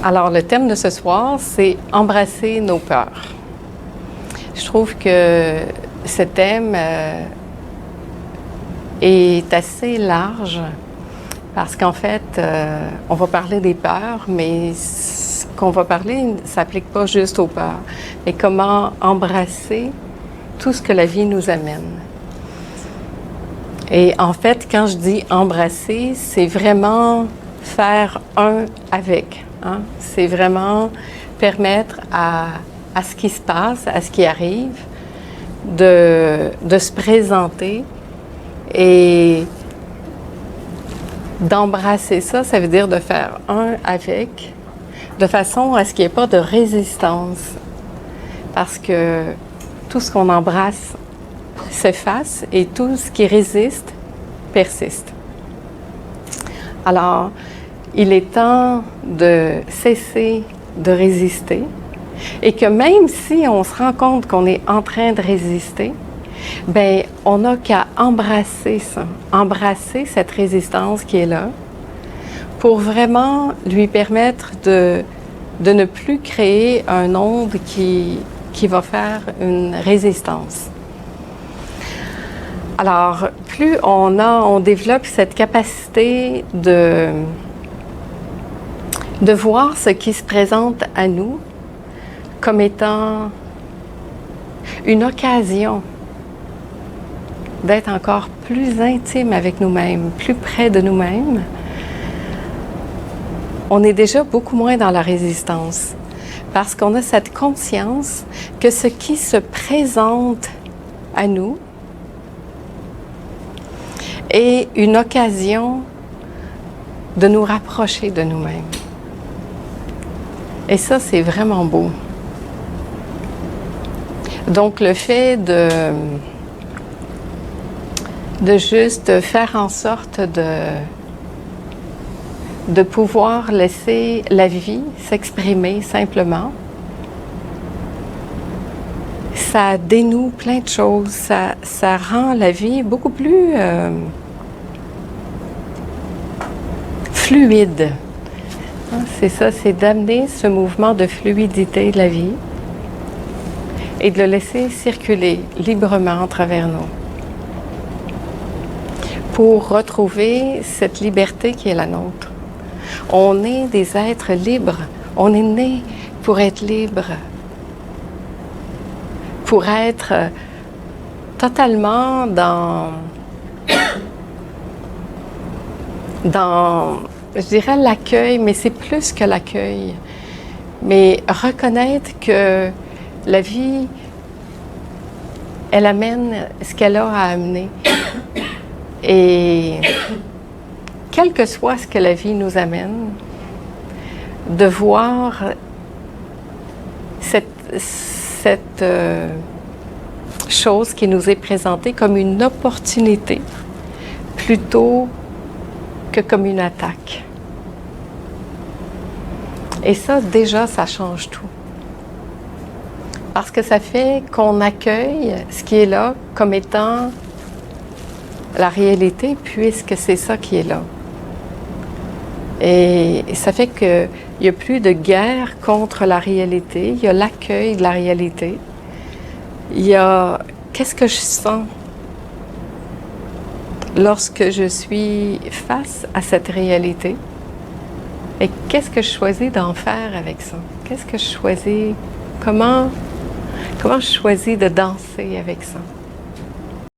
Alors, le thème de ce soir, c'est embrasser nos peurs. Je trouve que ce thème est assez large parce qu'en fait, on va parler des peurs, mais ce qu'on va parler ne s'applique pas juste aux peurs, mais comment embrasser tout ce que la vie nous amène. Et en fait, quand je dis embrasser, c'est vraiment faire un avec. Hein? C'est vraiment permettre à ce qui se passe, à ce qui arrive, de se présenter et d'embrasser ça. Ça veut dire de faire un avec, de façon à ce qu'il n'y ait pas de résistance. Parce que tout ce qu'on embrasse s'efface et tout ce qui résiste persiste. Alors, il est temps de cesser de résister et que même si on se rend compte qu'on est en train de résister, bien, on n'a qu'à embrasser ça, embrasser cette résistance qui est là pour vraiment lui permettre de ne plus créer un onde qui va faire une résistance. Alors, plus on développe cette capacité de voir ce qui se présente à nous comme étant une occasion d'être encore plus intime avec nous-mêmes, plus près de nous-mêmes, on est déjà beaucoup moins dans la résistance parce qu'on a cette conscience que ce qui se présente à nous est une occasion de nous rapprocher de nous-mêmes. Et ça, c'est vraiment beau. Donc, le fait de juste faire en sorte de pouvoir laisser la vie s'exprimer simplement, ça dénoue plein de choses, ça rend la vie beaucoup plus fluide. C'est ça, c'est d'amener ce mouvement de fluidité de la vie et de le laisser circuler librement à travers nous pour retrouver cette liberté qui est la nôtre. On est des êtres libres, on est nés pour être libres, pour être totalement dans je dirais l'accueil, mais c'est plus que l'accueil. Mais reconnaître que la vie, elle amène ce qu'elle a à amener. Et quel que soit ce que la vie nous amène, de voir cette chose qui nous est présentée comme une opportunité plutôt que comme une attaque. Et ça, déjà, ça change tout. Parce que ça fait qu'on accueille ce qui est là comme étant la réalité, puisque c'est ça qui est là. Et ça fait qu'il n'y a plus de guerre contre la réalité, il y a l'accueil de la réalité. Il y a qu'est-ce que je sens lorsque je suis face à cette réalité et qu'est-ce que je choisis d'en faire avec ça? Qu'est-ce que je choisis? Comment je choisis de danser avec ça?